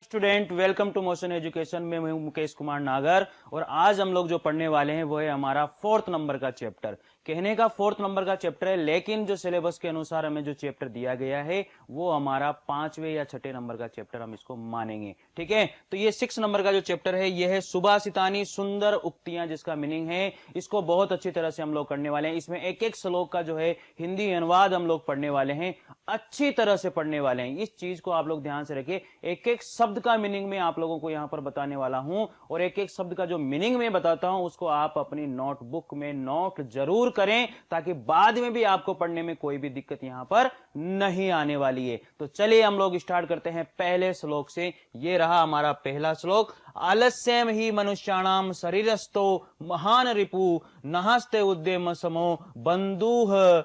Student, welcome to motion education में हूं मुकेश कुमार नागर और आज हम लोग जो पढ़ने वाले हैं वो है हमारा 4th नंबर का चैप्टर। कहने का 4th नंबर का चैप्टर है, लेकिन जो सिलेबस के अनुसार हमें जो चैप्टर दिया गया है वो हमारा 5वें या 6ठे नंबर का चैप्टर हम इसको मानेंगे। ठीक है, तो ये 6 नंबर का जो चैप्टर है ये है सुभाषितानी सुंदर उक्तियां, जिसका मीनिंग है इसको बहुत अच्छी तरह से हम लोग करने वाले हैं। इसमें एक एक श्लोक का जो है हिंदी अनुवाद हम लोग पढ़ने वाले हैं, अच्छी तरह से पढ़ने वाले हैं। इस चीज को आप लोग ध्यान से रखिए, एक एक शब्द का मीनिंग में आप लोगों को यहां पर बताने वाला हूं और एक एक शब्द का जो मीनिंग में बताता हूं उसको आप अपनी नोटबुक में नोट जरूर करें, ताकि बाद में भी आपको पढ़ने में कोई भी दिक्कत यहां पर नहीं आने वाली है। तो चलिए हम लोग स्टार्ट करते हैं पहले श्लोक से। ये रहा हमारा पहला श्लोक। आलस्यम ही मनुष्याणाम शरीरस्थो महान रिपु नहस्ते उद्यम समो बंधुः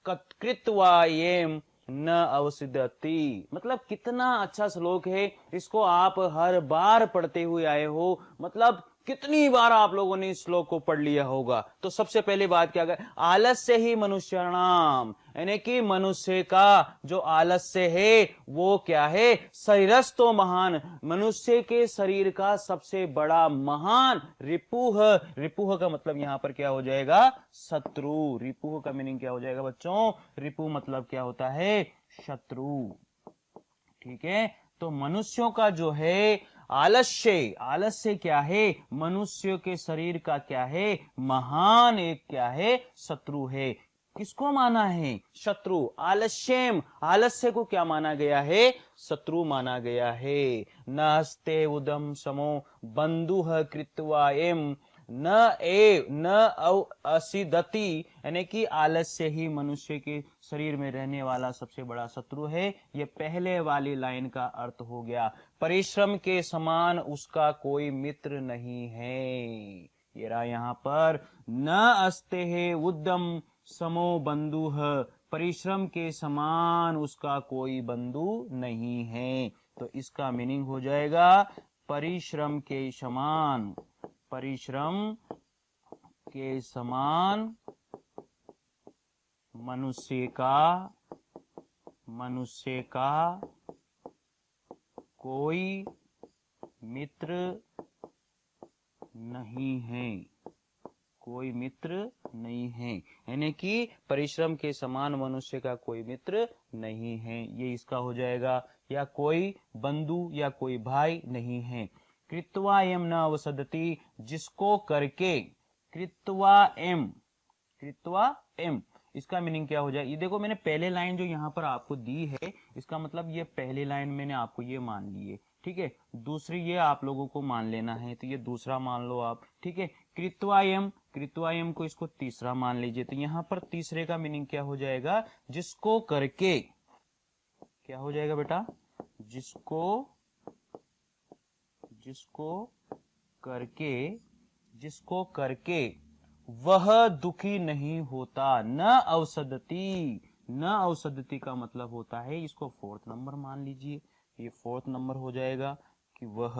कृत्वा येम न अवसिदति। मतलब कितना अच्छा श्लोक है, इसको आप हर बार पढ़ते हुए आए हो। मतलब कितनी बार आप लोगों ने इस श्लोक को पढ़ लिया होगा। तो सबसे पहली बात क्या है, आलस्य ही मनुष्याणाम, यानी कि मनुष्य का जो आलस्य है वो क्या है, शरीरस्थो महान, मनुष्य के शरीर का सबसे बड़ा महान, रिपुह, रिपुह का मतलब यहां पर क्या हो जाएगा, शत्रु। रिपुह का मीनिंग क्या हो जाएगा बच्चों, रिपु मतलब क्या होता है, शत्रु। ठीक है, तो मनुष्यों का जो है आलस्य, आलस्य क्या है, मनुष्य के शरीर का क्या है, महान एक क्या है, शत्रु है। किसको माना है, शत्रु। आलस्यम, आलस्य को क्या माना गया है, शत्रु माना गया है। नास्ते उदम समो बंधुः कृत्वा एम न असिदति, यानी कि आलस्य ही मनुष्य के शरीर में रहने वाला सबसे बड़ा शत्रु है। ये पहले वाली लाइन का अर्थ हो गया। परिश्रम के समान उसका कोई मित्र नहीं है। ये रहा यहां पर, न अस्ते है उद्यम समो बंधुः, परिश्रम के समान उसका कोई बंधु नहीं है। तो इसका मीनिंग हो जाएगा परिश्रम के समान, परिश्रम के समान मनुष्य का कोई मित्र नहीं है, कोई मित्र नहीं है। यानी कि परिश्रम के समान मनुष्य का कोई मित्र नहीं है, ये इसका हो जाएगा। या कोई बंधु या कोई भाई नहीं है। कृत्वा एम न अवसदति, जिसको करके, कृत्वा एम, कृत्वा एम, इसका मीनिंग क्या हो जाए। ये देखो मैंने पहले लाइन जो यहाँ पर आपको दी है, इसका मतलब ये पहली लाइन मैंने आपको ये मान ली है। ठीक है, दूसरी ये आप लोगों को मान लेना है, तो ये दूसरा मान लो आप। ठीक है, कृत्वायम, कृत्वायम को इसको तीसरा मान लीजिए। तो यहाँ पर तीसरे का मीनिंग क्या हो जाएगा, जिसको करके, क्या हो जाएगा बेटा, जिसको, जिसको करके, जिसको करके वह दुखी नहीं होता। न अवसदति, न अवसदति का मतलब होता है, इसको 4th नंबर मान लीजिए, ये 4th नंबर हो जाएगा कि वह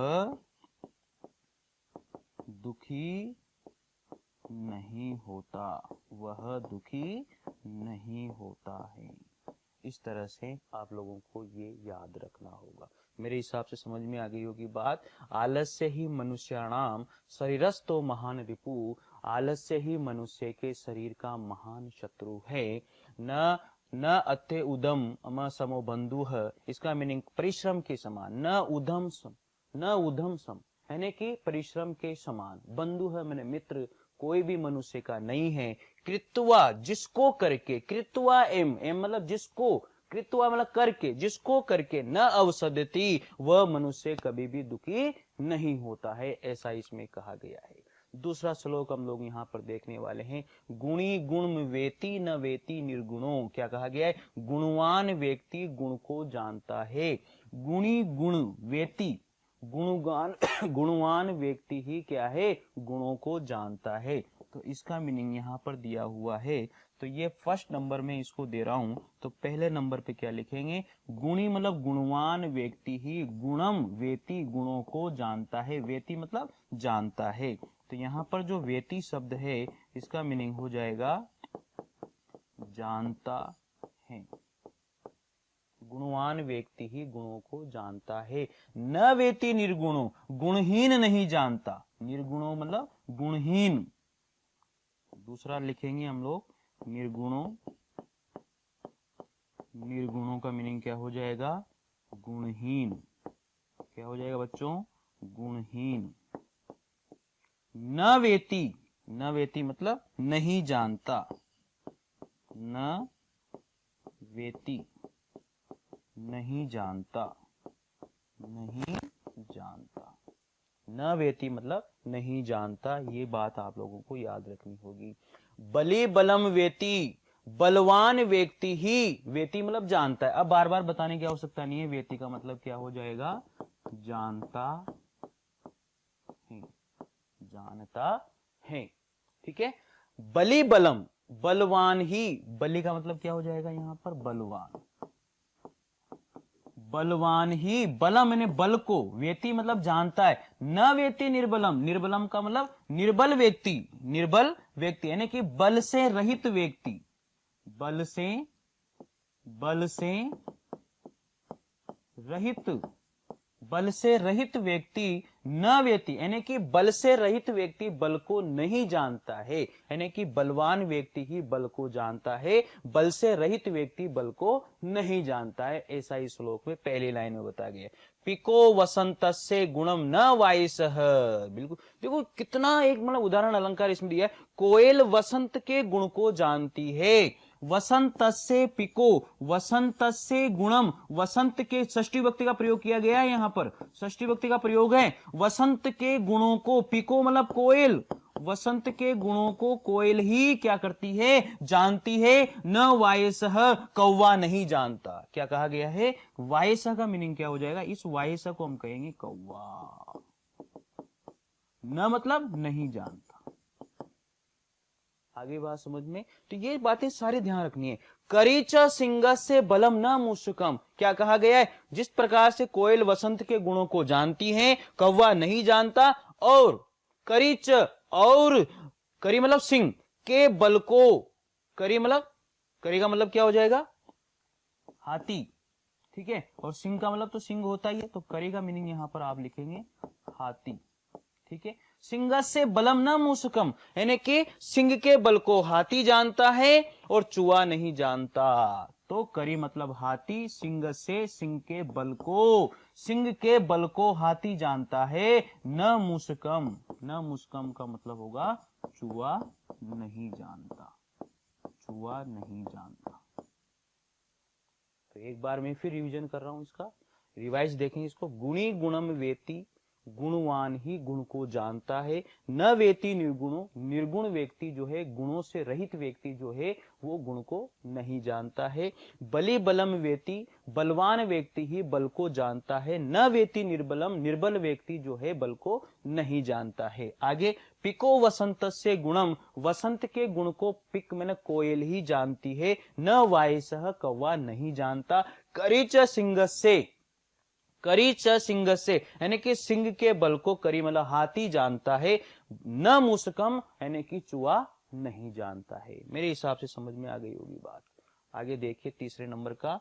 दुखी नहीं होता, वह दुखी नहीं होता है। इस तरह से आप लोगों को ये याद रखना होगा। मेरे हिसाब से समझ में आ गई होगी बात। आलस्य ही मनुष्याणाम शरीरस्थो महान रिपु, आलस्य ही मनुष्य के शरीर का महान शत्रु है। न अत्य उदम अम समो बंधु है, इसका मीनिंग परिश्रम के समान, न उधम सम, न उधम सम, यानी कि परिश्रम के समान, बंधु है मैंने मित्र, कोई भी मनुष्य का नहीं है। कृत्वा, जिसको करके, कृत्वा एम, एम मतलब जिसको, कृत्वा मतलब करके, जिसको करके, न अवसदति, वह मनुष्य कभी भी दुखी नहीं होता है, ऐसा इसमें कहा गया है। दूसरा श्लोक हम लोग यहाँ पर देखने वाले हैं। गुणी गुण वेति न वेति निर्गुणों, क्या कहा गया है, गुणवान व्यक्ति गुण को जानता है। गुणी गुण वेति, गुणगान गुणवान व्यक्ति ही क्या है, गुणों को जानता है। तो इसका मीनिंग यहाँ पर दिया हुआ है। तो ये फर्स्ट नंबर में इसको दे रहा हूं, तो पहले नंबर पे क्या लिखेंगे, गुणी मतलब गुणवान व्यक्ति ही गुणम वेति, गुणों को जानता है। वेति मतलब जानता है। तो यहाँ पर जो वेति शब्द है इसका मीनिंग हो जाएगा जानता है। गुणवान व्यक्ति ही गुणों को जानता है। न वेति निर्गुणों, गुणहीन नहीं जानता। निर्गुणों मतलब गुणहीन। दूसरा लिखेंगे हम लोग निर्गुणों। निर्गुणों का मीनिंग क्या हो जाएगा? गुणहीन। क्या हो जाएगा बच्चों? गुणहीन। न वेति, न वेति मतलब नहीं जानता। न वेति नहीं जानता, नहीं जानता। न वेति मतलब नहीं जानता, ये बात आप लोगों को याद रखनी होगी। बलि बलम वेति, बलवान व्यक्ति ही, वेति मतलब जानता है। अब बार बार बताने की आवश्यकता नहीं है, वेति का मतलब क्या हो जाएगा? जानता है, जानता है। ठीक है। बलि बलम, बलवान ही, बलि का मतलब क्या हो जाएगा यहां पर? बलवान। बलवान ही, बलम मैंने बल को, वेति मतलब जानता है। न वेति निर्बलम, निर्बलम का मतलब निर्बल व्यक्ति, निर्बल व्यक्ति यानी कि बल से रहित व्यक्ति। बल से, बल से रहित, बल से रहित व्यक्ति न व्यक्ति यानी कि बल से रहित व्यक्ति बल को नहीं जानता है, यानी कि बलवान व्यक्ति ही बल को जानता है, बल से रहित व्यक्ति बल को नहीं जानता है। ऐसा ही श्लोक में पहली लाइन में बताया गया। पिको वसंतस्य गुणम न वायसः। बिल्कुल देखो कितना एक मतलब उदाहरण अलंकार इसमें दिया है। कोयल वसंत के गुण को जानती है। वसंतस्य पिको, वसंतस्य गुणम, वसंत के षष्ठी विभक्ति का प्रयोग किया गया है। यहां पर षष्ठी विभक्ति का प्रयोग है। वसंत के गुणों को, पिको मतलब कोयल, वसंत के गुणों को कोयल ही क्या करती है? जानती है। न वायसः, कौवा नहीं जानता। क्या कहा गया है? वायसः का मीनिंग क्या हो जाएगा? इस वायसः को हम कहेंगे कौवा। न मतलब नहीं जानता। आगे बात समझ में? तो ये बातें सारी ध्यान रखनी है। करीच सिंह से बलम न मूषकम, क्या कहा गया है? जिस प्रकार से कोयल वसंत के गुणों को जानती है, कौवा नहीं जानता। और करीच, और करी मतलब सिंह के बल को, करी मतलब, करी का मतलब क्या हो जाएगा? हाथी। ठीक है। और सिंह का मतलब तो सिंह होता ही है, तो करी का मीनिंग यहां पर आप लिखेंगे हाथी। ठीक है। सिंह से बलम न मूषकम यानी कि सिंह के बल को हाथी जानता है और चूहा नहीं जानता। तो करी मतलब हाथी, सिंह से सिंह के बल को, सिंह के बल को हाथी जानता है। न मूषकम, न मूषकम का मतलब होगा चूहा नहीं जानता, चूहा नहीं जानता। तो एक बार मैं फिर रिवीजन कर रहा हूं इसका, रिवाइज देखेंगे इसको। गुणी गुणम वेति, गुणवान ही गुण को जानता है। न वेति निर्गुणों, निर्गुण व्यक्ति जो है, गुणों से रहित व्यक्ति जो है, वो गुण को नहीं जानता है। बलि बलम वेति, बलवान व्यक्ति ही बल को जानता है। न वेति निर्बलम, निर्बल व्यक्ति जो है बल को नहीं जानता है। आगे पिको वसंत से गुणम, वसंत के गुण को पिक मैंने कोयल ही जानती है। न वायसः, कौवा नहीं जानता। करीच सिंह से, करी च सिंह से यानी कि सिंह के बल को करी मतलब हाथी जानता है। न मूषकम यानी कि चूहा नहीं जानता है। मेरे हिसाब से समझ में आ गई होगी बात। आगे देखिए तीसरे नंबर का।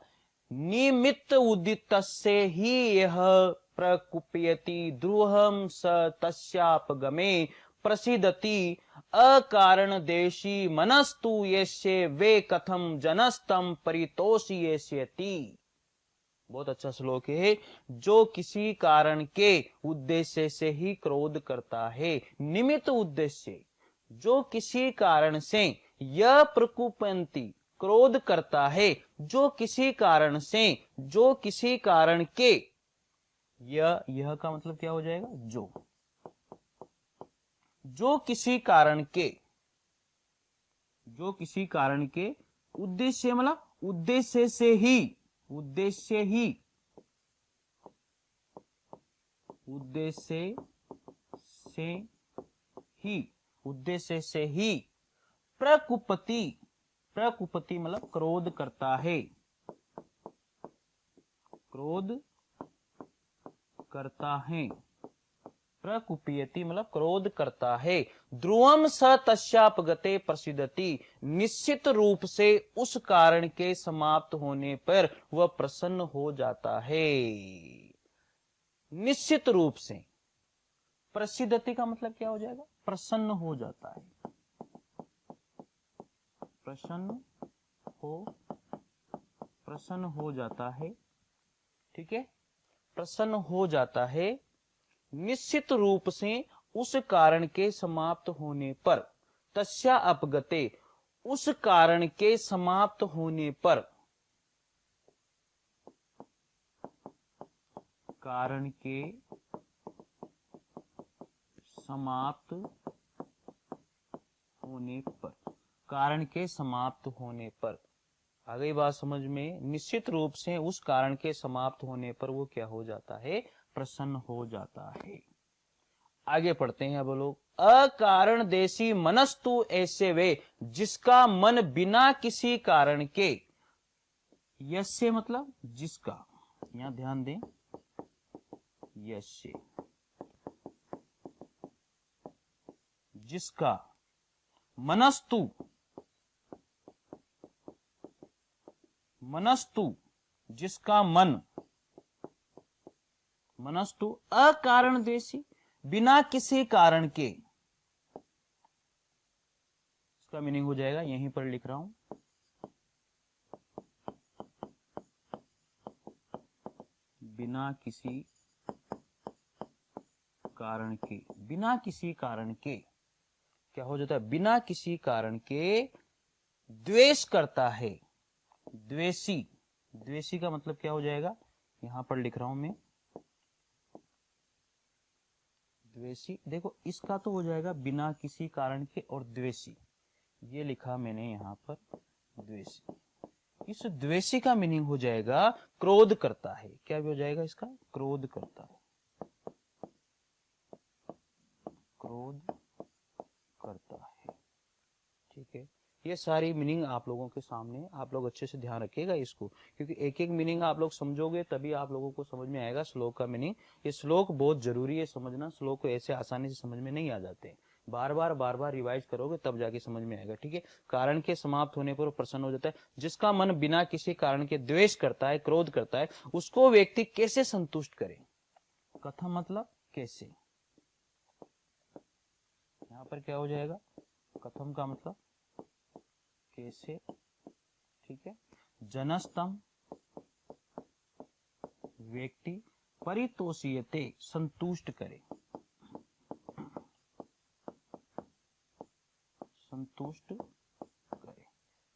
निमित्त उदित से ही यह प्रकुप्यति द्रुहम स तस्यापगमे प्रसिद्धति अकारण देशी मनस्तु यस्य वे कथम जनस्तम परितोषयति। बहुत अच्छा श्लोक है। जो किसी कारण के उद्देश्य से ही क्रोध करता है, निमित्त उद्देश्य, जो किसी कारण से, यह प्रकुपंती क्रोध करता है, जो किसी कारण से, जो किसी कारण के, यह का मतलब क्या हो जाएगा? जो किसी कारण के, जो किसी कारण के उद्देश्य मतलब उद्देश्य से ही, उद्देश्य ही, उद्देश्य से ही, उद्देश्य से ही प्रकुपति, प्रकुपति मतलब क्रोध करता है, क्रोध करता है। प्रकुप्यति मतलब क्रोध करता है। ध्रुवम स तस्यापगते प्रसिद्धति, निश्चित रूप से उस कारण के समाप्त होने पर वह प्रसन्न हो जाता है। निश्चित रूप से, प्रसिद्धति का मतलब क्या हो जाएगा? प्रसन्न हो जाता है, प्रसन्न हो जाता है, ठीक है, प्रसन्न हो जाता है निश्चित रूप से उस कारण के समाप्त होने पर। तस्या अपगते, उस कारण के समाप्त होने पर, कारण के समाप्त होने पर, कारण के समाप्त होने पर। आ गई बात समझ में? निश्चित रूप से उस कारण के समाप्त होने पर वो क्या हो जाता है? प्रसन्न हो जाता है। आगे पढ़ते हैं अब लोग। अकारण देशी मनस्तु ऐसे वे, जिसका मन बिना किसी कारण के, यस्य मतलब जिसका, यहां ध्यान दें, यस्य जिसका, मनस्तु, मनस्तु जिसका मन, मनस्तु अकारण देशी बिना किसी कारण के, इसका मीनिंग हो जाएगा, यहीं पर लिख रहा हूं, बिना किसी कारण के। बिना किसी कारण के क्या हो जाता है? बिना किसी कारण के द्वेष करता है। द्वेषी, द्वेषी का मतलब क्या हो जाएगा? यहां पर लिख रहा हूं मैं, द्वेषी। देखो इसका तो हो जाएगा बिना किसी कारण के, और द्वेषी ये लिखा मैंने यहां पर, द्वेषी। इस द्वेषी का मीनिंग हो जाएगा क्रोध करता है। क्या भी हो जाएगा इसका? क्रोध करता है, क्रोध करता है, ठीक है। ये सारी मीनिंग आप लोगों के सामने, आप लोग अच्छे से ध्यान रखिएगा इसको, क्योंकि एक एक मीनिंग आप लोग समझोगे तभी आप लोगों को समझ में आएगा श्लोक का मीनिंग। ये श्लोक बहुत जरूरी है समझना, श्लोक को ऐसे आसानी से समझ में नहीं आ जाते, बार बार रिवाइज करोगे तब जाके समझ में आएगा, ठीक है। कारण के समाप्त होने पर प्रसन्न हो जाता है। जिसका मन बिना किसी कारण के द्वेष करता है, क्रोध करता है, उसको व्यक्ति कैसे संतुष्ट करे? कथम मतलब कैसे, यहां पर क्या हो जाएगा? कथम का मतलब कैसे, ठीक है। जनस्तम व्यक्ति, परितोषीयते संतुष्ट करे, संतुष्ट करे।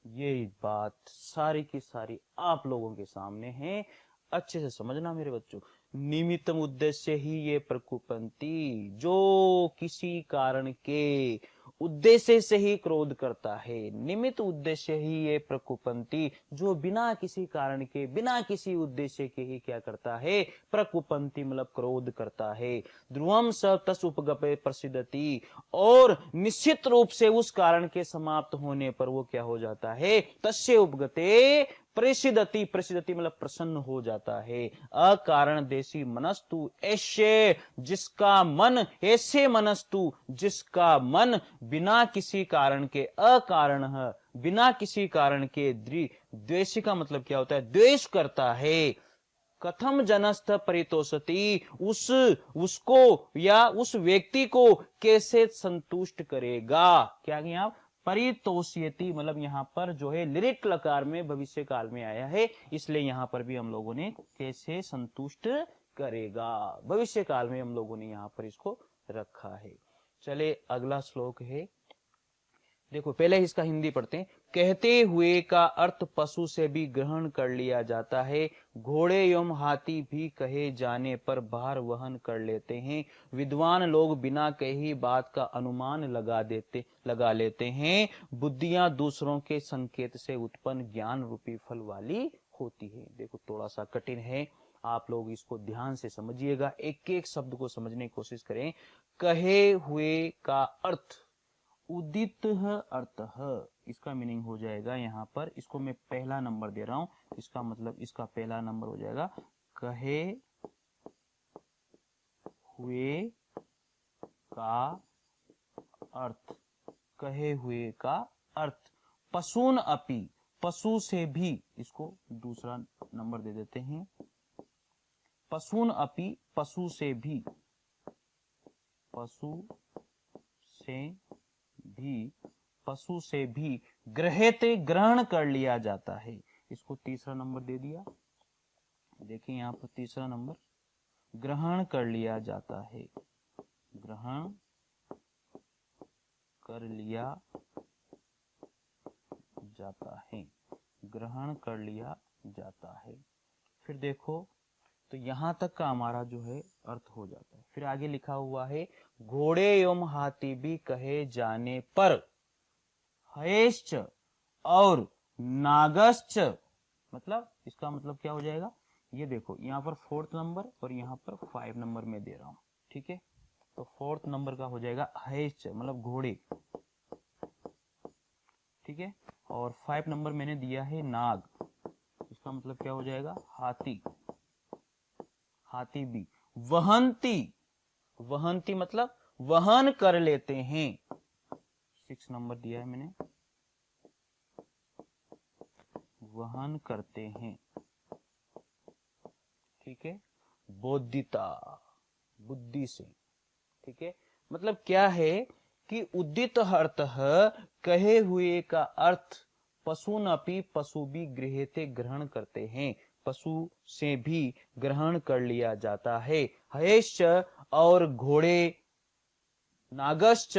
ये बात सारी की सारी आप लोगों के सामने है, अच्छे से समझना मेरे बच्चों। निमित्तम उद्देश्य ही ये प्रकुपंती, जो किसी कारण के उद्देश्य से ही क्रोध करता है। निमित्त उद्देश्य ही ये प्रकुपंती, जो बिना किसी कारण के, बिना किसी उद्देश्य के ही क्या करता है? प्रकुपंती मतलब क्रोध करता है। ध्रुवम स तस् उपगपे प्रसिद्धति, और निश्चित रूप से उस कारण के समाप्त होने पर वो क्या हो जाता है? तस्य उपगते प्रसिद्धति, प्रसिद्धति मतलब प्रसन्न हो जाता है। अकारण देशी मनस्तु ऐसे जिसका मन, ऐसे मनस्तु जिसका मन बिना किसी कारण के, अकारण है, बिना किसी कारण के, द्वेषी का मतलब क्या होता है? द्वेष करता है। कथम जनस्थ परितोषति, उसको या उस व्यक्ति को कैसे संतुष्ट करेगा? क्या किया आप? परितोषयति मतलब यहाँ पर जो है लिरिट लकार में भविष्य काल में आया है, इसलिए यहाँ पर भी हम लोगों ने कैसे संतुष्ट करेगा, भविष्य काल में हम लोगों ने यहाँ पर इसको रखा है। चले अगला श्लोक है, देखो पहले इसका हिंदी पढ़ते हैं। कहते हुए का अर्थ पशु से भी ग्रहण कर लिया जाता है। घोड़े एवं हाथी भी कहे जाने पर भार वहन कर लेते हैं। विद्वान लोग बिना कही बात का अनुमान लगा लेते हैं। बुद्धियां दूसरों के संकेत से उत्पन्न ज्ञान रूपी फल वाली होती है। देखो थोड़ा सा कठिन है, आप लोग इसको ध्यान से समझिएगा, एक एक शब्द को समझने की कोशिश करें। कहे हुए का अर्थ, उदित अर्थ, इसका मीनिंग हो जाएगा यहाँ पर, इसको मैं पहला नंबर दे रहा हूं, इसका मतलब इसका पहला नंबर हो जाएगा कहे हुए का अर्थ, कहे हुए का अर्थ। पशून अपि, पशु से भी, इसको दूसरा नंबर दे देते हैं। पशून अपि, पशु से भी, पशु से भी, पशु से भी गृह्यते, ग्रहण कर लिया जाता है। इसको तीसरा नंबर दे दिया। देखिए यहाँ पर तीसरा नंबर, ग्रहण कर लिया जाता है, ग्रहण कर लिया जाता है, ग्रहण कर लिया जाता है। फिर देखो तो यहां तक का हमारा जो है अर्थ हो जाता है। फिर आगे लिखा हुआ है घोड़े एवं हाथी भी कहे जाने पर हयश्च और नागश्च, मतलब इसका मतलब क्या हो जाएगा, ये देखो यहाँ पर 4th नंबर और यहाँ पर 5 नंबर में दे रहा हूं, ठीक है। तो 4th नंबर का हो जाएगा हयश्च, मतलब घोड़े, ठीक है। और 5 नंबर मैंने दिया है नाग, इसका मतलब क्या हो जाएगा, हाथी, हाथी भी। वहंती, वहंती मतलब वहन कर लेते हैं, 6 नंबर दिया है मैंने, वहन करते हैं, ठीक है। बोधिता, बुद्धि से, ठीक है। मतलब क्या है कि उदित अर्थ कहे हुए का अर्थ पशुन अपि, पशु भी गृह्यते, ग्रहण करते हैं, पशु से भी ग्रहण कर लिया जाता है। हयश्च और घोड़े, नागश्च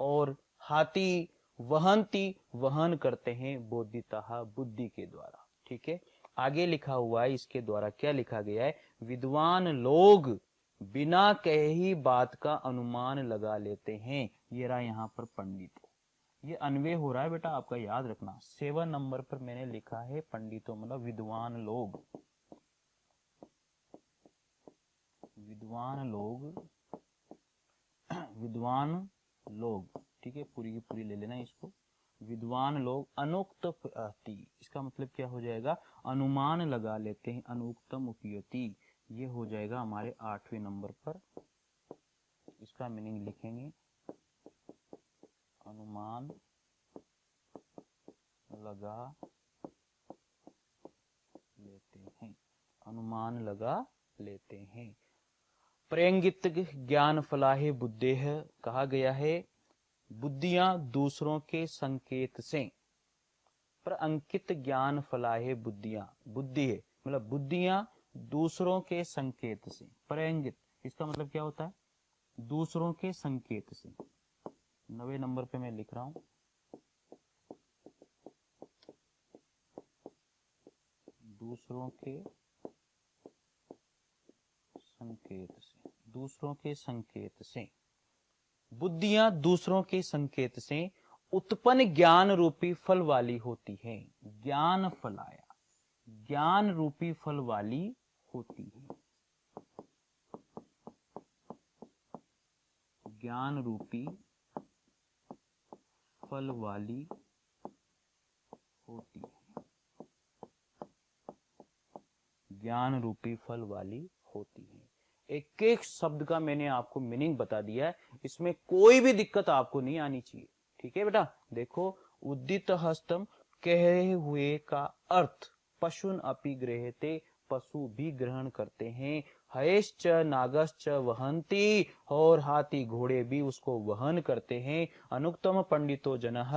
और हाथी, वहंती वहन करते हैं, बोधिता बुद्धि के द्वारा, ठीक है। आगे लिखा हुआ है, इसके द्वारा क्या लिखा गया है, विद्वान लोग बिना कहे ही बात का अनुमान लगा लेते हैं। ये रहा यहाँ पर पंडित, ये अन्वय हो रहा है बेटा, आपका याद रखना। 7 नंबर पर मैंने लिखा है पंडितों, मतलब विद्वान लोग, विद्वान लोग, विद्वान लोग, ठीक है। पूरी की पूरी ले लेना इसको। विद्वान लोग अनुक्त उपयति, इसका मतलब क्या हो जाएगा, अनुमान लगा लेते हैं, अनुक्तम उपयति, ये हो जाएगा हमारे 8वें नंबर पर। इसका मीनिंग लिखेंगे, अनुमान लगा लेते हैं, अनुमान लगा लेते हैं। प्रेंगित ज्ञान फलाहे बुद्धेह, कहा गया है बुद्धियां दूसरों के संकेत से, पर अंकित ज्ञान फलाहे बुद्धियां, बुद्धि है मतलब बुद्धियां दूसरों के संकेत से। प्रेंगित, इसका मतलब क्या होता है, दूसरों के संकेत से। 9वें नंबर पे मैं लिख रहा हूं, दूसरों के संकेत से, दूसरों के संकेत से। बुद्धियां दूसरों के संकेत से उत्पन्न ज्ञान रूपी फल वाली होती है। ज्ञान फलाया, ज्ञान रूपी फल वाली होती है, ज्ञान रूपी फल वाली होती है, ज्ञान रूपी फल वाली होती है। एक एक शब्द का मैंने आपको मीनिंग बता दिया है, इसमें कोई भी दिक्कत आपको नहीं आनी चाहिए, ठीक है बेटा। देखो उदित हस्तम, कहे हुए का अर्थ पशुन अपि गृह्यते, पशु भी ग्रहण करते हैं। हयश्च नागश्च वहंती, और हाथी घोड़े भी उसको वहन करते हैं। अनुक्तम पंडितो जनः,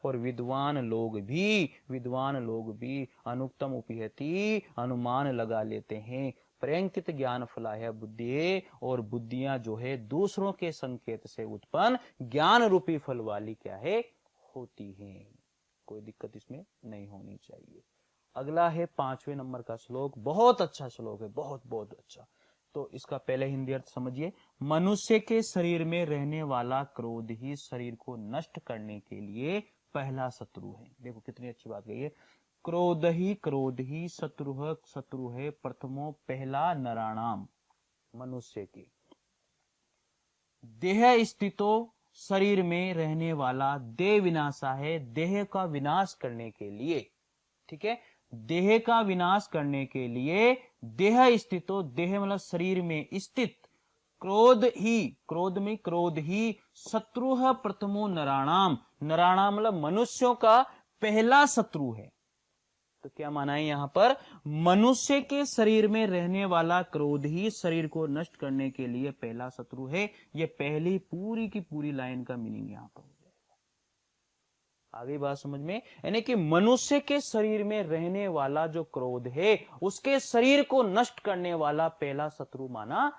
और विद्वान लोग भी अनुक्तम उपयति, अनुमान लगा लेते हैं। प्रेंकित ज्ञान फला है बुद्धि, और बुद्धियां जो है दूसरों के संकेत से उत्पन्न ज्ञान रूपी फल वाली क्या है, होती है। कोई दिक्कत इसमें नहीं होनी चाहिए। अगला है 5वें नंबर का श्लोक, बहुत अच्छा श्लोक है, बहुत बहुत अच्छा। तो इसका पहले हिंदी अर्थ समझिए। मनुष्य के शरीर में रहने वाला क्रोध ही शरीर को नष्ट करने के लिए पहला शत्रु है। देखो कितनी अच्छी बात कही है, क्रोध ही शत्रु है प्रथमो, पहला नराणाम, मनुष्य के। देह स्थितो, शरीर में रहने वाला, देह विनाशा है, देह का विनाश करने के लिए, ठीक है। देह का विनाश करने के लिए, देह स्थितो, देह मतलब शरीर में स्थित, क्रोध ही शत्रु प्रथमो नराणाम, नराणाम मतलब मनुष्यों का पहला शत्रु है। तो क्या माना है यहां पर, मनुष्य के शरीर में रहने वाला क्रोध ही शरीर को नष्ट करने के लिए पहला शत्रु है। ये पहली पूरी की पूरी लाइन का मीनिंग यहां पर हो जाएगा। आगे बात समझ में, यानी कि मनुष्य के शरीर में रहने वाला जो क्रोध है उसके शरीर को नष्ट करने वाला पहला शत्रु माना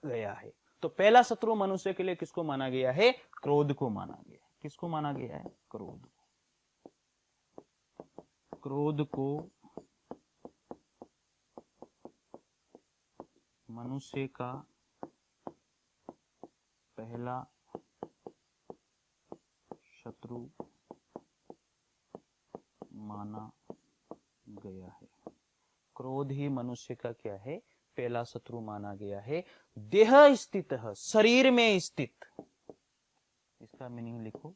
गया है। तो पहला शत्रु मनुष्य के लिए किसको माना गया है, क्रोध को माना गया है। किसको माना गया है, क्रोध को मनुष्य का पहला शत्रु माना गया है। क्रोध ही मनुष्य का क्या है, पहला शत्रु माना गया है। देह स्थित, शरीर में स्थित, इसका मीनिंग लिखो,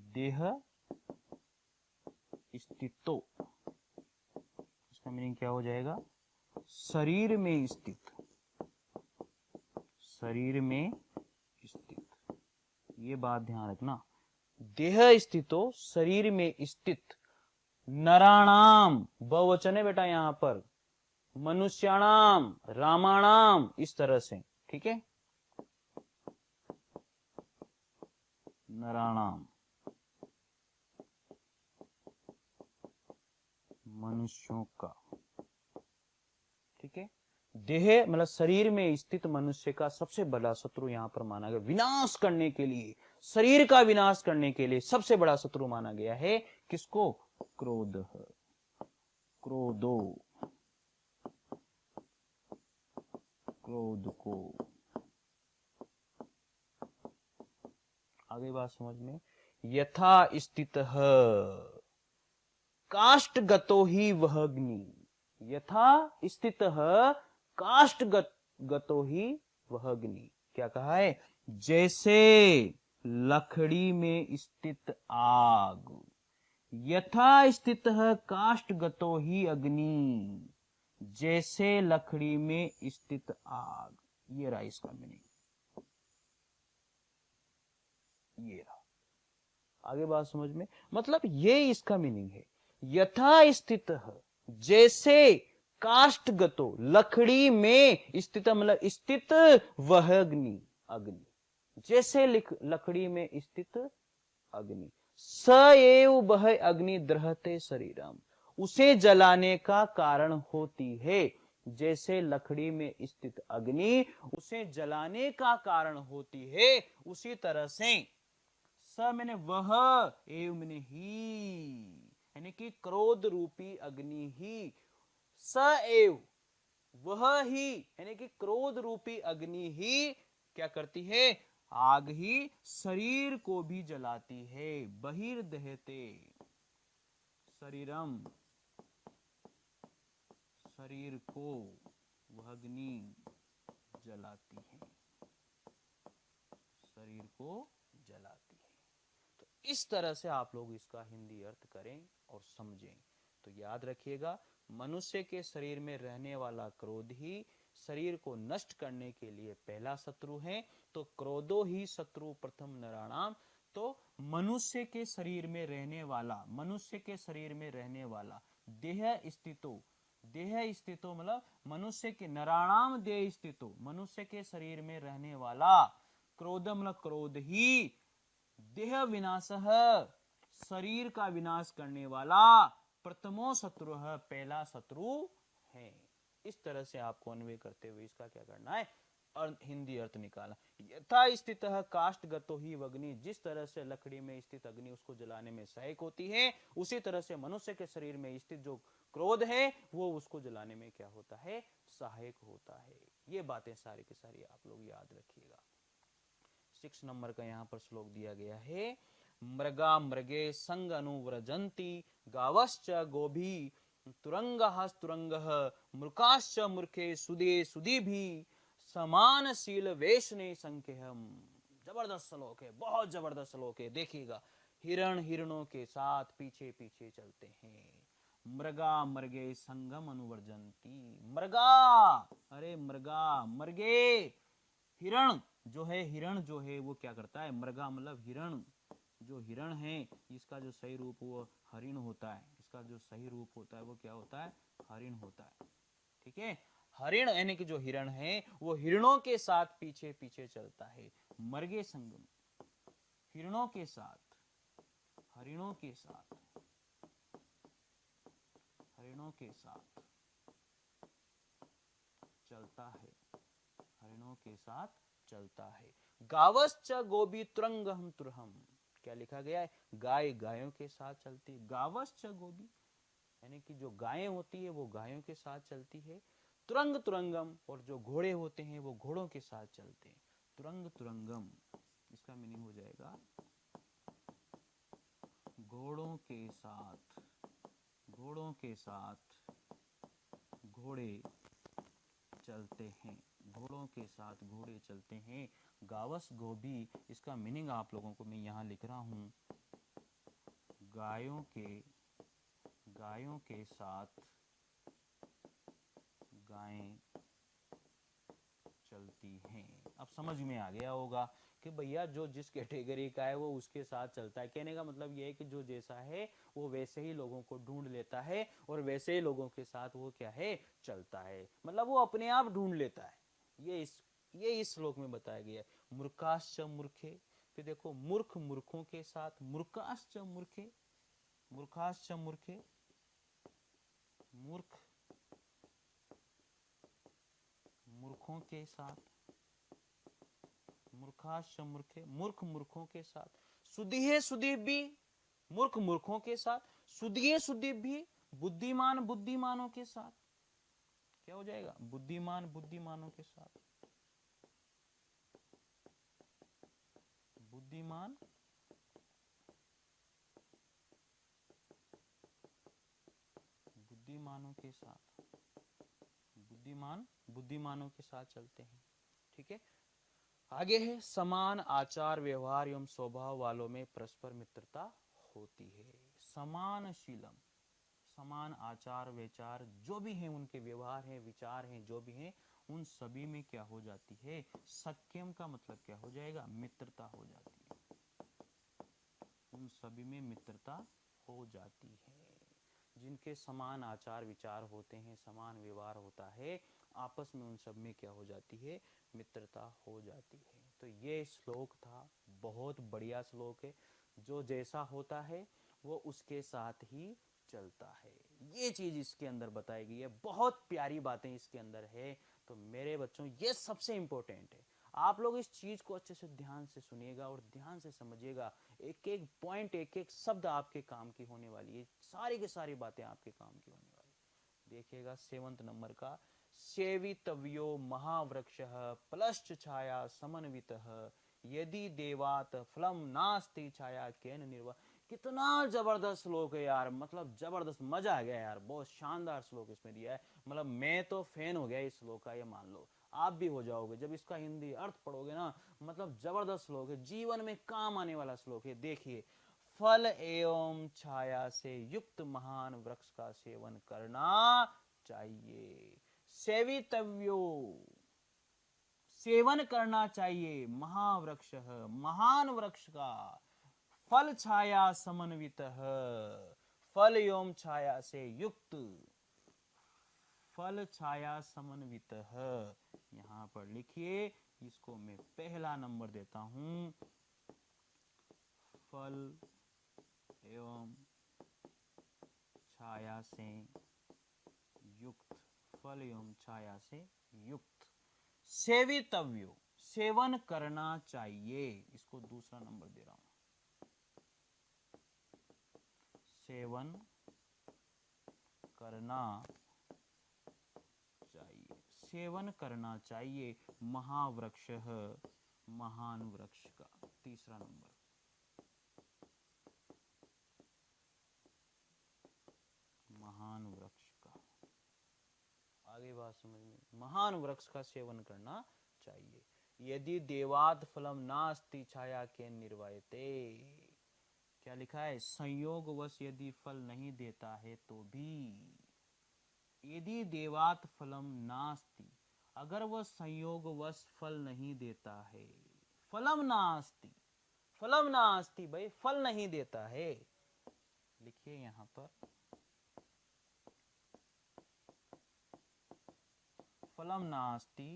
देह स्थितो, इसका मीनिंग क्या हो जाएगा, शरीर में स्थित, शरीर में स्थित। ये बात ध्यान रखना, देह स्थितो, शरीर में स्थित, नराणाम, बहुवचन है बेटा यहां पर, मनुष्याणाम, रामाणाम, इस तरह से, ठीक है, नराणाम, मनुष्यों का, ठीक है। देह मतलब शरीर में स्थित मनुष्य का सबसे बड़ा शत्रु यहां पर माना गया, विनाश करने के लिए, शरीर का विनाश करने के लिए सबसे बड़ा शत्रु माना गया है किसको, क्रोध, क्रोधो, क्रोध को। आगे बात समझ में, यथा स्थितः काष्ठगतो ही वह अग्नि, यथा स्थितः काष्ठगतो ही वह अग्नि, क्या कहा है, जैसे लकड़ी में स्थित आग, यथा स्थितः काष्ठगतो ही अग्नि, जैसे लकड़ी में स्थित आग। ये रहा इसका मीनिंग, ये रहा। आगे बात समझ में, मतलब ये इसका मीनिंग है, यथा स्थित, जैसे काष्ठगतो, लकड़ी में स्थित मतलब स्थित, वह अग्नि, अग्नि, जैसे लकड़ी में स्थित अग्नि, स एव वह अग्नि दृहते शरीरम, उसे जलाने का कारण होती है, जैसे लकड़ी में स्थित अग्नि उसे जलाने का कारण होती है, उसी तरह से स मैंने वह, एव मैंने ही, यानी कि क्रोध रूपी अग्नि ही, स एव वह ही, यानी कि क्रोध रूपी अग्नि ही क्या करती है, आग ही शरीर को भी जलाती है, बहिर्दहते शरीरम, शरीर को वह अग्नि जलाती है, शरीर को जलाती है। तो इस तरह से आप लोग इसका हिंदी अर्थ करें और समझें। तो याद रखिएगा, मनुष्य के शरीर में रहने वाला क्रोध ही शरीर को नष्ट करने के लिए पहला शत्रु है। तो क्रोधो ही शत्रु प्रथम नराणाम, तो मनुष्य के शरीर में रहने वाला, मनुष्य के शरीर में रहने वाला देह स्थितो, देह स्थितो मतलब मनुष्य के, नराणाम देह स्थितो, मनुष्य के शरीर में रहने वाला क्रोध मतलब क्रोध ही, देह विनाश, शरीर का विनाश करने वाला, प्रथमो शत्रु, पहला शत्रु है। इस तरह से आपको अन्वय करते हुए इसका क्या करना है, हिंदी अर्थ निकाला। यथा स्थित काष्ठगतो ही अग्नि, जिस तरह से लकड़ी में स्थित अग्नि उसको जलाने में सहायक होती है, उसी तरह से मनुष्य के शरीर में स्थित जो क्रोध है वो उसको जलाने में क्या होता है, सहायक होता है। ये बातें सारी की सारी आप लोग याद रखिएगा। 6 नंबर का यहाँ पर श्लोक दिया गया है, मृगा मृगे संग अनुव्रजंती, गावश्च गोभी तुरंगः तुरंगः, मूर्खाश्च मूर्खे सुदे सुदी भी, समान शील वेशने संख्यम। जबरदस्त श्लोक है, बहुत जबरदस्त श्लोक है, देखिएगा। हिरण हिरणों के साथ पीछे पीछे चलते हैं, मृगा मृगे संगम अनुवर्जंती, मृगा, अरे मृगा मृगे हिरण जो है, हिरण जो है वो क्या करता है, मृगा मतलब हिरण, जो हिरण है इसका जो सही रूप वो हरिण होता है, इसका जो सही रूप होता है वो क्या होता है, हरिण होता है। ठीक है, हरिण यानी कि जो हिरण है वो हिरणों के साथ पीछे पीछे चलता है। मर्गे संगम, हिरणों के साथ, हरिणों के साथ, हरिणों के साथ चलता है, हरिणों के साथ चलता है। गावश्च गोबी तुरंगहम तुरहम, क्या लिखा गया है, गाय गायों के साथ चलती है। गावश्च गोबी यानी कि जो गायें होती है वो गायों के साथ चलती है। तुरंग तुरंगम, और जो घोड़े होते हैं वो घोड़ों के साथ चलते हैं। तुरंग तुरंगम, इसका मीनिंग हो जाएगा घोड़ों के साथ, घोड़ों के साथ घोड़े चलते हैं, घोड़ों के साथ घोड़े चलते हैं। गावस गोभी, इसका मीनिंग आप लोगों को मैं यहाँ लिख रहा हूँ, गायों के साथ गायें चलती हैं। अब समझ में आ गया होगा कि भैया जो जिस कैटेगरी का है वो उसके साथ चलता है। कहने का मतलब ये है कि जो जैसा है वो वैसे ही लोगों को ढूंढ लेता है और वैसे ही लोगों के साथ वो क्या है, चलता है, मतलब वो अपने आप ढूंढ लेता है। ये इस श्लोक में बताया गया है। मूर्खाश्च मूर्खे, फिर देखो मूर्ख मूर्खों के साथ, मूर्खाश्च मूर्खे, मूर्खाश्च मूर्खे, मूर्ख मूर्खों के साथ, मूर्खाश्च मूर्खे, मूर्ख मूर्खों के साथ। सुधीहे सुधीह भी, मूर्ख मूर्खों के साथ। सुधीहे सुधीह भी, बुद्धिमान बुद्धिमानों के साथ। क्या हो जाएगा, बुद्धिमान बुद्धिमानों के साथ, बुद्धिमान बुद्धिमानों के साथ, बुद्धिमान बुद्धिमानों के साथ चलते हैं। ठीक है, आगे है समान आचार व्यवहार एवं स्वभाव वालों में परस्पर मित्रता होती है। समान शीलम, समान आचार विचार जो भी हैं, उनके व्यवहार हैं, विचार हैं, जो भी हैं, उन सभी में क्या हो जाती है, सख्यम का मतलब क्या हो जाएगा, मित्रता हो जाती है। उन सभी में मित्रता हो जाती है। जिनके समान आचार विचार होते हैं, समान व्यवहार होता है, आपस में उन सब में क्या हो जाती है, मित्रता हो जाती है। तो ये श्लोक था, बहुत बढ़िया श्लोक है। जो जैसा होता है वो उसके साथ ही चलता है, ये चीज इसके अंदर बताई गई है। बहुत प्यारी बातें इसके अंदर है। तो मेरे बच्चों ये सबसे इंपॉर्टेंट है, आप लोग इस चीज को अच्छे से ध्यान से सुनिएगा और ध्यान से समझिएगा। एक एक पॉइंट, एक एक शब्द आपके काम की होने वाली है, सारी की सारी बातें आपके काम की होने वाली। देखिएगा 7th नंबर का, सेवितव्यो महावृक्ष प्लश्च छाया समन्वित, यदि देवात फलम नास्ति छाया केन निर्वा। कितना जबरदस्त श्लोक है यार, मतलब जबरदस्त, मजा आ गया यार, बहुत शानदार श्लोक इसमें दिया है। मतलब मैं तो फैन हो गया इस श्लोक का, ये मान लो आप भी हो जाओगे जब इसका हिंदी अर्थ पढ़ोगे ना। मतलब जबरदस्त श्लोक है, जीवन में काम आने वाला श्लोक है। देखिए, फल एवं छाया से युक्त महान वृक्ष का सेवन करना चाहिए। सेवितव्यो, सेवन करना चाहिए, महावृक्ष, महान वृक्ष का। फल छाया समन्वित, फल एवं छाया से युक्त, फल छाया समन्वित। यहां पर लिखिए, इसको मैं पहला नंबर देता हूं, फल एवं छाया से युक्त, फल एवं छाया से युक्त। सेवितव्यो, सेवन करना चाहिए, इसको दूसरा नंबर दे रहा हूं, सेवन करना चाहिए, सेवन करना चाहिए महावृक्ष, महान वृक्ष का। तीसरा नंबर, महान वृक्ष का। आगे बात समझ में, महान वृक्ष का सेवन करना चाहिए। यदि देवाद फलम नास्ति छाया के निर्वायते, क्या लिखा है, संयोगवश यदि फल नहीं देता है तो भी, यदि देवात फलम नास्ति, अगर वह संयोगवश फल नहीं देता है, फलम नास्ति, फलम नास्ति भाई फल नहीं देता है। लिखिए यहां पर फलम नास्ति,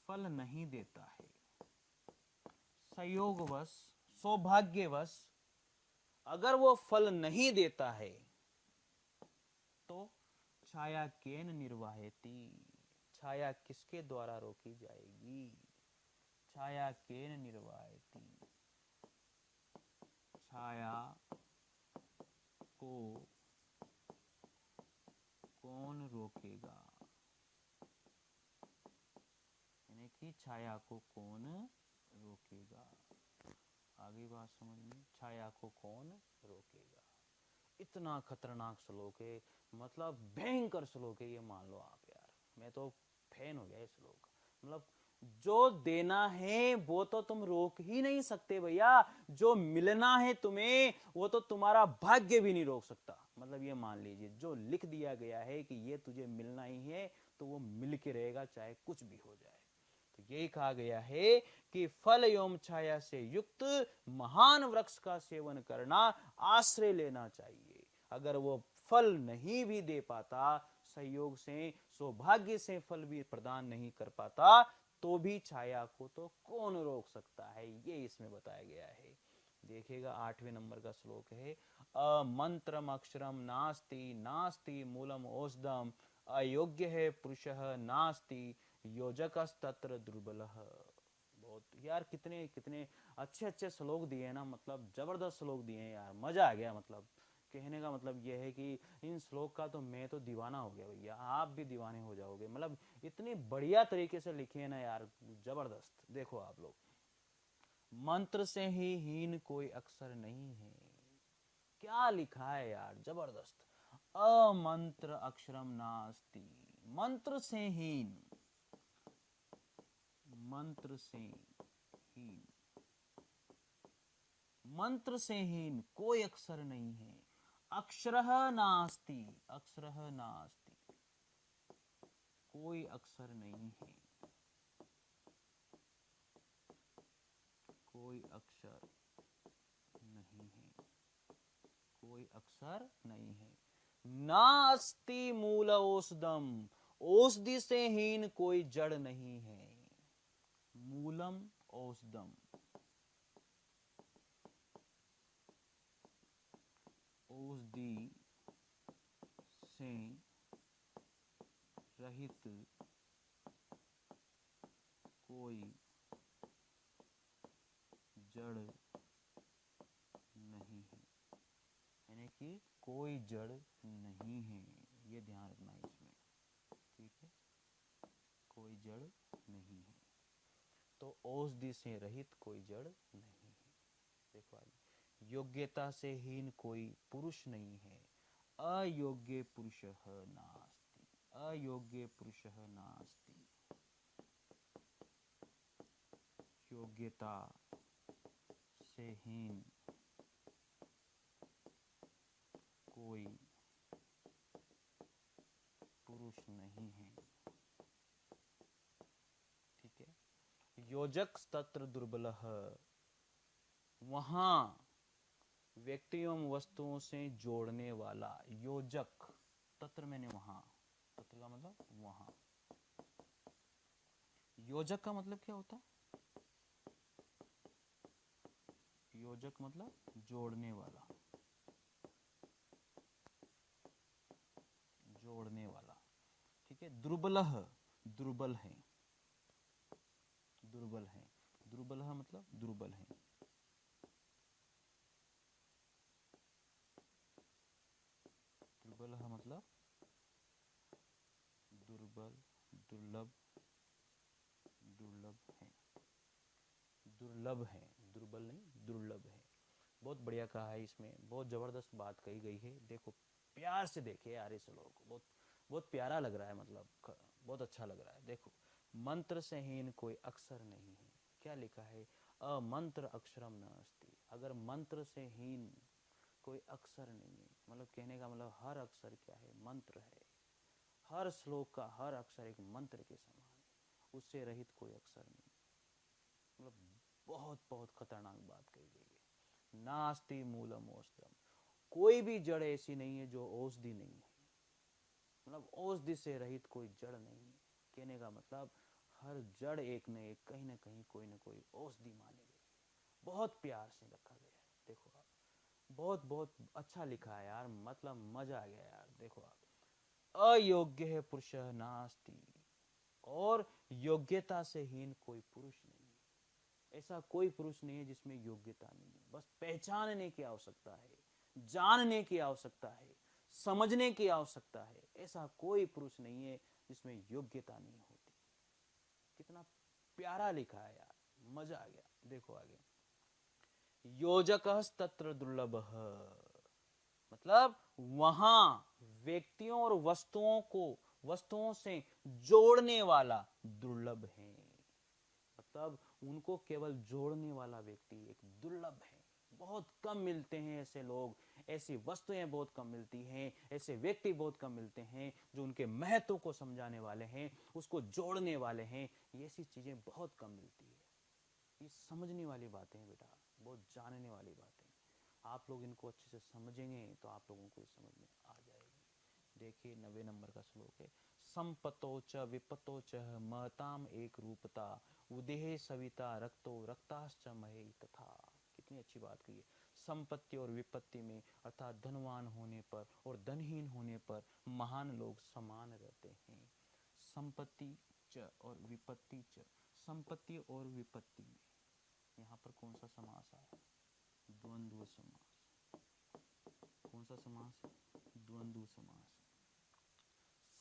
फल नहीं देता है, संयोगवश, सौभाग्यवश अगर वो फल नहीं देता है तो छाया केन निर्वाहेति, छाया किसके द्वारा रोकी जाएगी, छाया केन निर्वाहेति, छाया को कौन रोकेगा, यानी कि छाया को कौन रोकेगा। आगे बात समझ में, छाया को कौन रोकेगा। इतना खतरनाक श्लोक है, मतलब भयंकर श्लोक है ये, मान लो आप यार, मैं तो फैन हो गया इस श्लोक का। मतलब जो देना है वो तो तुम रोक ही नहीं सकते भैया, जो मिलना है तुम्हें वो तो तुम्हारा भाग्य भी नहीं रोक सकता। मतलब ये मान लीजिए जो लिख दिया गया है कि ये तुझे मिलना ही है तो वो मिल के रहेगा चाहे कुछ भी हो जाए। तो यही कहा गया है कि फल एवं छाया से युक्त महान वृक्ष का सेवन करना, आश्रय लेना चाहिए। अगर वो फल नहीं भी दे पाता, सहयोग से, सौभाग्य से फल भी प्रदान नहीं कर पाता, तो भी छाया को तो कौन रोक सकता है, ये इसमें बताया गया है। देखिएगा 8वें नंबर का श्लोक है, अमंत्रम अक्षरम नास्ति, नास्ति मूलम औषधम, अयोग्य है पुरुषः नास्ति, योजकस्तत्र दुर्बलः। बहुत यार, कितने कितने अच्छे अच्छे श्लोक दिए ना, मतलब जबरदस्त श्लोक दिए हैं यार, मजा आ गया। मतलब कहने का मतलब यह है कि इन श्लोक का तो मैं तो दीवाना हो गया भैया, आप भी दीवाने हो जाओगे। मतलब इतनी बढ़िया तरीके से लिखे हैं ना यार, जबरदस्त। देखो आप लोग, मंत्र से ही हीन कोई अक्षर नहीं है, क्या लिखा है यार, जबरदस्त। अमंत्र अक्षरम नास्ति, मंत्र से हीन, मंत्र से हीन, मंत्र से हीन कोई अक्षर नहीं है। अक्षरः नास्ति, अक्षरः नास्ति, कोई अक्षर नहीं है, कोई अक्षर नहीं है, कोई अक्षर नहीं है। नास्ति मूल औषधम, औषधि से हीन कोई जड़ नहीं है। मूलम औषधम, औषधि से रहित कोई जड़ नहीं है, यानी कि कोई जड़ नहीं है, ये ध्यान रखना इसमें, ठीक है, कोई जड़ नहीं है। तो औषधि से रहित कोई जड़ नहीं है। देखो आगे, योग्यता से हीन कोई पुरुष नहीं है। अयोग्य पुरुषः नास्ति, अयोग्य पुरुषः नास्ति, योग्यता से हीन कोई पुरुष नहीं है, ठीक है। योजक तत्र दुर्बलः, वहां व्यक्तियों वस्तुओं से जोड़ने वाला, योजक, तत्र मैंने वहां, तत्र का मतलब वहां, योजक का मतलब क्या होता है, योजक मतलब जोड़ने वाला, जोड़ने वाला, ठीक है। दुर्बलः, दुर्बल है, दुर्बल है, दुर्बल है मतलब दुर्बल है, दुर्बल है मतलब दुर्बल, दुर्लभ, दुर्लभ है, दुर्लभ है, दुर्बल नहीं दुर्लभ है। बहुत बढ़िया कहा है, इसमें बहुत जबरदस्त बात कही गई है। देखो प्यार से देखिए यार इस श्लोक को, बहुत बहुत प्यारा लग रहा है, मतलब बहुत अच्छा लग रहा है। देखो, मंत्र से हीन कोई अक्षर नहीं है, क्या लिखा है, अमंत्र अक्षरम नास्ति। अगर मंत्र से हीन कोई अक्षर नहीं है, मतलब कहने का मतलब हर अक्षर क्या है, मंत्र है। हर श्लोक का हर अक्षर एक मंत्र के समान है, उससे रहित कोई अक्षर नहीं। मतलब बहुत बहुत खतरनाक बात कही गई है। नास्ति मूलम औषधम, कोई भी जड़ ऐसी नहीं है जो औषधि नहीं है। मतलब औषधि से रहित कोई जड़ नहीं है। कहने का मतलब हर जड़ एक न एक कहीं ना कहीं कोई ना कोई औषधि मानी गई है। बहुत प्यार से रखा गया है। देखो आप, बहुत बहुत अच्छा लिखा है यार, मतलब मजा आ गया यार। देखो आप, अयोग्य है पुरुष नास्ति, और योग्यता से हीन कोई पुरुष नहीं है। ऐसा कोई पुरुष नहीं है जिसमें योग्यता नहीं है। बस पहचानने की आवश्यकता है, जानने की आवश्यकता है, समझने की आवश्यकता है। ऐसा कोई पुरुष नहीं है जिसमें योग्यता नहीं होती। कितना प्यारा लिखा है यार, मजा आ गया। देखो आगे, योजक तत्र दुर्लभ, मतलब वहां व्यक्तियों और वस्तुओं से जोड़ने वाला दुर्लभ है। मतलब उनको केवल जोड़ने वाला व्यक्ति एक दुर्लभ है। बहुत कम मिलते हैं ऐसे लोग, ऐसी वस्तुएं बहुत कम मिलती हैं, ऐसे व्यक्ति बहुत कम मिलते हैं जो उनके महत्व को समझाने वाले हैं, उसको जोड़ने वाले हैं। ये ऐसी चीजें बहुत कम मिलती है। ये समझने वाली बातें हैं बेटा, बहुत जानने वाली बातें। आप लोग इनको अच्छे से समझेंगे तो आप लोगों को समझ में आ जाएगी। देखिए 90 नंबर का श्लोक है, संपतो च विपतो च महताम एक रूपता, उदेह सविता रक्तो रक्ताश्च महे तथा। कितनी अच्छी बात कही है। संपत्ति और विपत्ति में अर्थात धनवान होने पर और धनहीन होने पर महान लोग समान रहते हैं। संपत्ति च और विपत्ति च, संपत्ति और विपत्ति में यहाँ पर कौन सा समास आया? द्वंद्व समास। कौन सा समास है? द्वंद्व समास।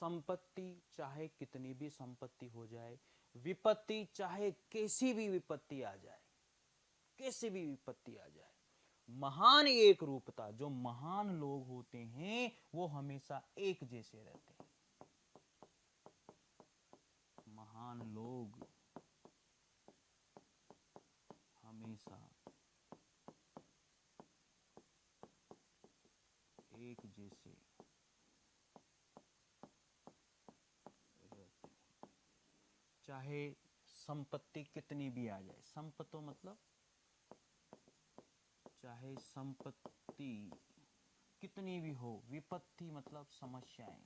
संपत्ति चाहे कितनी भी संपत्ति हो जाए, विपत्ति चाहे कैसी भी विपत्ति आ जाए, कैसी भी विपत्ति आ जाए, महान एक रूपता, जो महान लोग होते हैं वो हमेशा एक जैसे रहते हैं। महान लोग हमेशा एक जैसे रहते हैं, चाहे संपत्ति कितनी भी आ जाए। संपत्तो मतलब चाहे संपत्ति कितनी भी हो, विपत्ति मतलब समस्याएं,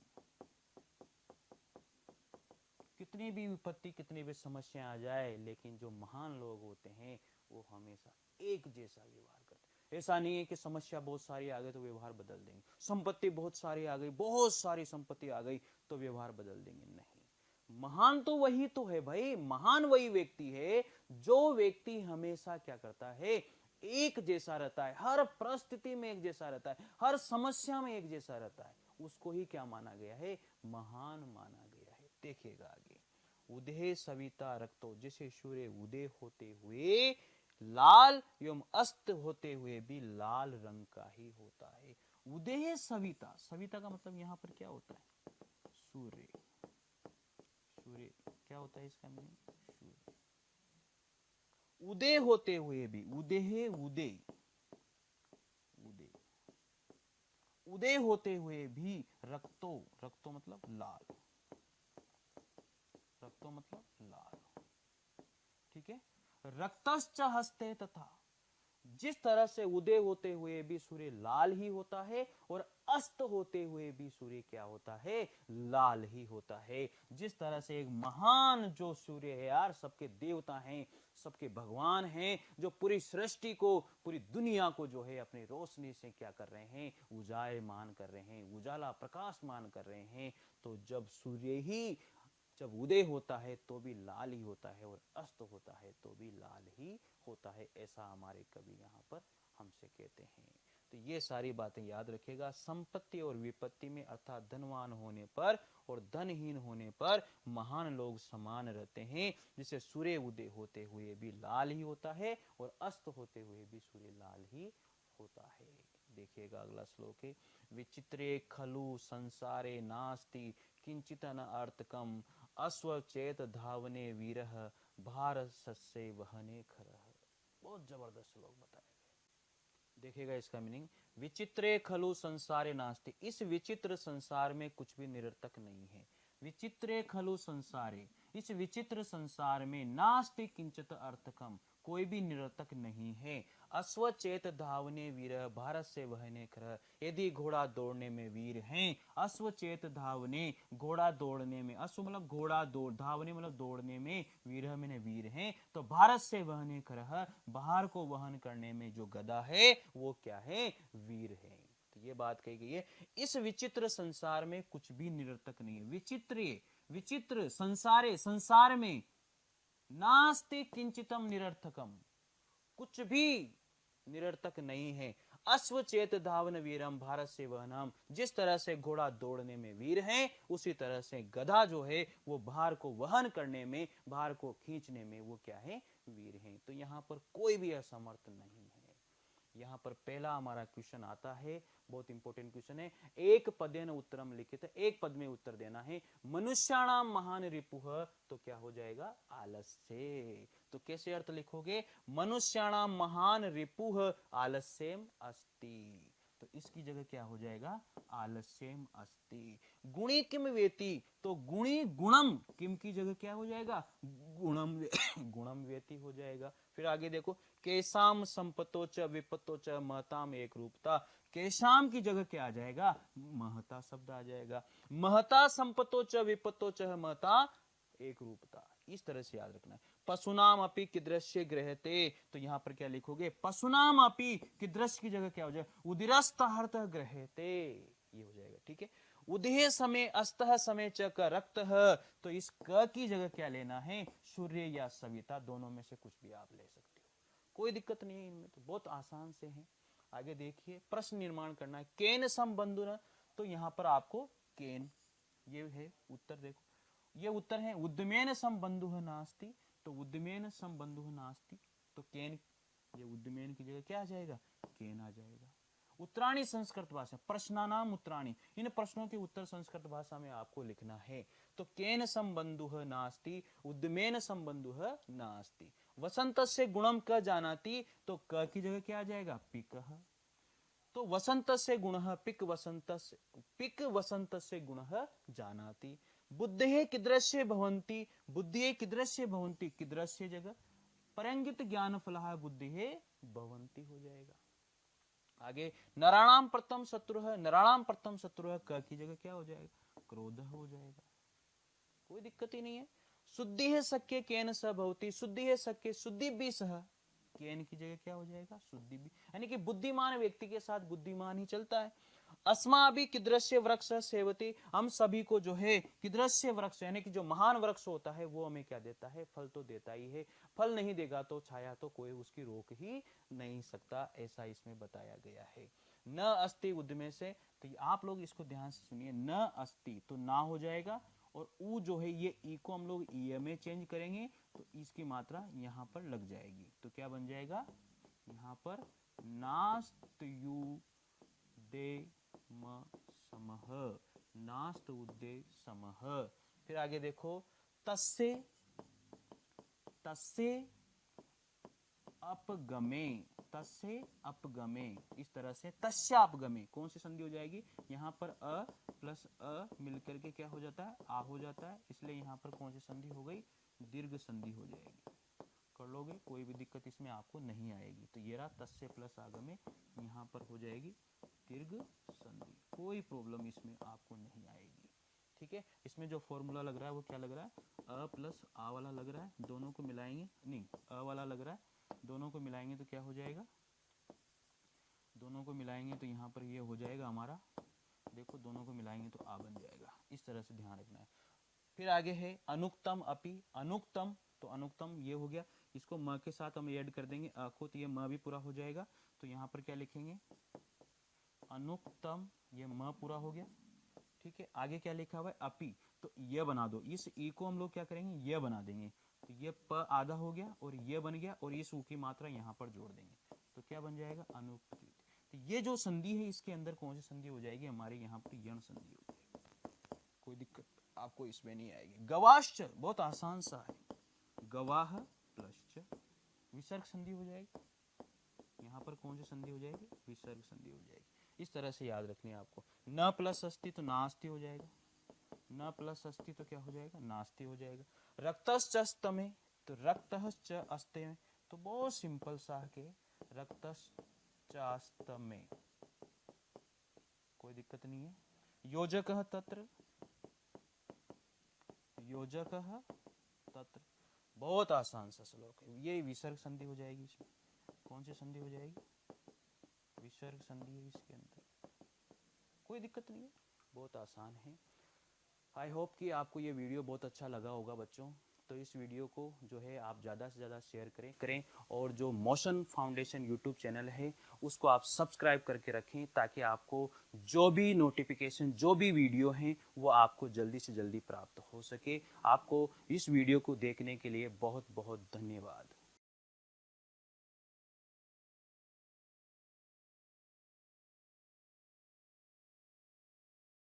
कितनी भी विपत्ति कितनी भी समस्या आ जाए, लेकिन जो महान लोग होते हैं वो हमेशा एक जैसा व्यवहार करते हैं। ऐसा नहीं है कि समस्या बहुत सारी आ गई तो व्यवहार बदल देंगे, संपत्ति बहुत सारी आ गई, बहुत सारी संपत्ति आ गई तो व्यवहार बदल देंगे, नहीं। महान तो वही तो है भाई, महान वही व्यक्ति है जो व्यक्ति हमेशा क्या करता है, एक जैसा रहता है, हर परिस्थिति में एक जैसा रहता है, हर समस्या में एक जैसा रहता है। उसको ही क्या माना गया है? महान माना गया है। देखिएगा आगे, उदय सविता रक्तो, जैसे सूर्य उदय होते हुए लाल एवं अस्त होते हुए भी लाल रंग का ही होता है। उदय सविता, सविता का मतलब यहां पर क्या होता है? सूर्य। सूर्य क्या होता है इसका मीनिंग? सूर्य। उदय होते हुए भी, उदय उदय उदय उदय होते हुए भी रक्तो, रक्तो मतलब लाल, रक्तो मतलब लाल, ठीक है। रक्तश्च हस्ते तथा, जिस तरह से उदय होते हुए भी सूर्य लाल ही होता है और अस्त होते हुए भी सूर्य क्या होता है? लाल ही होता है। जिस तरह से एक महान जो सूर्य है यार, सबके देवता हैं, सबके भगवान हैं, जो पूरी सृष्टि को, पूरी दुनिया को जो है अपनी रोशनी से क्या कर रहे हैं? उजायमान कर रहे हैं, उजाला प्रकाशमान कर रहे हैं। तो जब सूर्य ही जब उदय होता है तो भी लाल ही होता है और अस्त होता है तो भी लाल ही होता है, ऐसा हमारे कवि यहाँ पर हमसे कहते हैं। तो ये सारी बातें याद रखेगा। संपत्ति और विपत्ति में अर्थात धनवान होने पर और धनहीन होने पर महान लोग समान रहते हैं। जिसे सूर्य उदय होते हुए भी लाल ही होता है और अस्त होते हुए भी सूर्य लाल ही होता है। देखिएगा अगला श्लोक है, विचित्रे खलु संसारे नास्ति किंचित न अर्थकम, अश्वचेत धावने वीरः भार सस्य वहने खरः। बहुत जबरदस्त श्लोक बताया गया। देखिएगा इसका मीनिंग, विचित्रे खलु संसारे नास्ति, इस विचित्र संसार में कुछ भी निरर्थक नहीं है। विचित्रे खलु संसारे, इस विचित्र संसार में नास्ति किंचित अर्थकम, कोई भी निरर्थक नहीं है। अश्वचेत धावने वीर, भारत से वहने खर, यदि घोड़ा दौड़ने में वीर हैं, अश्वचेत धावने, घोड़ा दौड़ने में, अश्व मतलब घोड़ा, दौड़, धावने मतलब दौड़ने में, वीर मैंने वीर हैं, तो भारत से वहने खर, बाहर को वहन करने में जो गदा है वो क्या है, वीर है। तो ये बात कही गई है। इस विचित्र संसार में कुछ भी निरर्थक नहीं है। विचित्र, विचित्र संसारे, संसार में, नास्ति किंचितम निरर्थकम, कुछ भी निरर्थक नहीं है। अश्वचेत धावन वीरम, भारत से वह नाम, जिस तरह से घोड़ा दौड़ने में वीर है, उसी तरह से गधा जो है वो भार को वहन करने में, भार को खींचने में वो क्या है, वीर है। तो यहाँ पर कोई भी असमर्थ नहीं है। यहाँ पर पहला हमारा क्वेश्चन आता है, बहुत इंपॉर्टेंट क्वेश्चन है। एक पदेन उत्तरम लिखित, एक पद में उत्तर देना है। मनुष्याणाम महान रिपुः, तो क्या हो जाएगा, आलस्य। तो कैसे अर्थ लिखोगे, मनुष्याणाम महान रिपुः आलस्यम अस्ति, तो इसकी जगह क्या हो जाएगा, आलस्यम अस्ति। गुणी किम वेति, तो गुणी गुणम, किम की जगह क्या हो जाएगा, गुणम गुणम वेति हो जाएगा। फिर आगे देखो, केशाम संपतो च विपतो च महताम एक रूपता, केशाम की जगह क्या आ जाएगा, महता शब्द आ जाएगा। महता संपतो च विपतो च महता एक रूपता, इस तरह से याद रखना है। पशुनाम अपि कीदृश्य गृहते, तो यहां पर क्या लिखोगे, पशुनाम अपि कीदृश की जगह क्या हो जाएगा, उदिरस्तहर्त गृहते, ये हो जाएगा। ठीक है, उदय समय अस्तः समय च क रक्त, तो इस क की जगह क्या लेना है, सूर्य या सविता, दोनों में से कुछ भी आप ले सकते हो, कोई दिक्कत नहीं है इनमें, तो बहुत आसान से है। आगे देखिए, प्रश्न निर्माण करना है। केन संबंधुन, तो यहां पर आपको केन, ये है उत्तर, देखो ये उत्तर है। उद्यमेन संबंधुः नास्ति, तो उद्यमेन संबंधुः नास्ति, तो केन, ये उद्यमेन की जगह क्या आ जाएगा, केन आ जाएगा। उत्तराणी संस्कृत भाषा, प्रश्नानाम उत्तराणी, इन प्रश्नों के उत्तर संस्कृत भाषा में आपको लिखना है। तो केन संबंधुः नास्ति, उद्यमेन संबंधुः नास्ति। वसंतस्य गुणम क जानाति, तो क की जगह क्या आ जाएगा, पिकः, तो वसंतस्य गुणः पिक वसंतस्य, पिक वसंतस्य गुणः जानाति। बुद्धेः कीदृश्य भवन्ति, बुद्धिः कीदृश्य भवन्ति, कीदृश्य जगह परंगित ज्ञान फलः बुद्धिः भवन्ति हो जाएगा। आगे, नराणाम प्रथम शत्रुः, नराणाम प्रथम शत्रुः, क की जगह क्या हो जाएगा, क्रोध हो जाएगा, कोई दिक्कत ही नहीं है। शुद्धि है सख्य केन स भवति, शुद्धि है सख्य, शुद्धि भी सह, केन की जगह क्या हो जाएगा, शुद्धि भी, यानी कि बुद्धिमान व्यक्ति के साथ बुद्धिमान ही चलता है। अस्मा भी कीदृश्य वृक्ष सेवती, हम सभी को जो है कीदृश्य वृक्ष, यानी कि जो महान वृक्ष होता है वो हमें क्या देता है, फल तो देता ही है, फल नहीं देगा तो छाया तो कोई उसकी रोक ही नहीं सकता, ऐसा इसमें बताया गया है। न अस्ति उद्यमे से, तो आप लोग इसको ध्यान से सुनिए, न अस्ति तो ना हो जाएगा, और ऊ जो है ये ई को हम लोग ई में चेंज करेंगे, तो इसकी मात्रा यहाँ पर लग जाएगी, तो क्या बन जाएगा, यहाँ पर नास्त यू दे म समह, नास्त उद्दे समह। फिर आगे देखो, तस्से, तस्से अपगमे, तस्से अपगमे, इस तरह से तस्यापगमे, कौन सी संधि हो जाएगी, यहाँ पर अ प्लस अ मिलकर के क्या हो जाता है, आ हो जाता है, इसलिए यहाँ पर कौन सी संधि हो गई, दीर्घ संधि हो जाएगी। कर लोगे, कोई भी दिक्कत इसमें आपको नहीं आएगी। तो ये रहा तस्य प्लस आगमे, यहाँ पर हो जाएगी दीर्घ संधि, कोई प्रॉब्लम इसमें आपको नहीं आएगी। ठीक है, इसमें जो फॉर्मूला लग रहा है वो क्या लग रहा है, अ प्लस आ वाला लग रहा है, दोनों को मिलाएंगे, नहीं अ वाला लग रहा है, दोनों को मिलाएंगे तो क्या हो जाएगा, दोनों को मिलाएंगे तो यहाँ पर ये हो जाएगा हमारा, देखो दोनों को मिलाएंगे तो आ बन जाएगा, इस तरह से ध्यान रखना है। फिर आगे है अनुक्तम अपि, अनुक्तम, तो अनुक्तम ये हो गया, इसको म के साथ हम ऐड कर देंगे अ को, तो ये म भी पूरा हो जाएगा, तो यहाँ पर क्या लिखेंगे, अनुक्तम, ये म पूरा हो गया। ठीक है, आगे क्या लिखा हुआ है, अपि, तो ये बना दो, इस ई को हम लोग क्या करेंगे, ये बना देंगे, तो ये प आधा हो गया और ये बन गया, और इस ऊ की मात्रा यहाँ पर जोड़ देंगे, तो क्या बन जाएगा, अनुक्ति। तो ये जो संधि है इसके अंदर कौन सी संधि हो जाएगी, हमारे यहाँ पर यण संधि हो जाएगी, कोई दिक्कत आपको इसमें नहीं आएगी। गवाश्च, बहुत आसान सा है, गवाह प्लस विसर्ग संधि हो जाएगी, यहाँ पर कौन सी संधि हो जाएगी, विसर्ग संधि हो जाएगी, इस तरह से याद रखनी है आपको। न प्लस अस्ति तो नास्ति हो जाएगा, न प्लस अस्ति तो क्या हो जाएगा, नास्ति हो जाएगा। रक्तश्च स्तमे, तो रक्तश्च अस्ते में, तो बहुत सिंपल सा के रक्तश्चास्तमे, कोई दिक्कत नहीं है। योजकः तत्र, योजकः तत्र, बहुत आसान सा श्लोक है। ये विसर्ग संधि हो जाएगी इसमें। कौन सी संधि हो जाएगी, विसर्ग संधि है इसके अंदर, कोई दिक्कत नहीं है, बहुत आसान है। आई होप कि आपको ये वीडियो बहुत अच्छा लगा होगा बच्चों। तो इस वीडियो को जो है आप ज़्यादा से ज़्यादा शेयर करें और जो मोशन फाउंडेशन यूट्यूब चैनल है उसको आप सब्सक्राइब करके रखें, ताकि आपको जो भी नोटिफिकेशन, जो भी वीडियो हैं वो आपको जल्दी से जल्दी प्राप्त हो सके। आपको इस वीडियो को देखने के लिए बहुत बहुत धन्यवाद।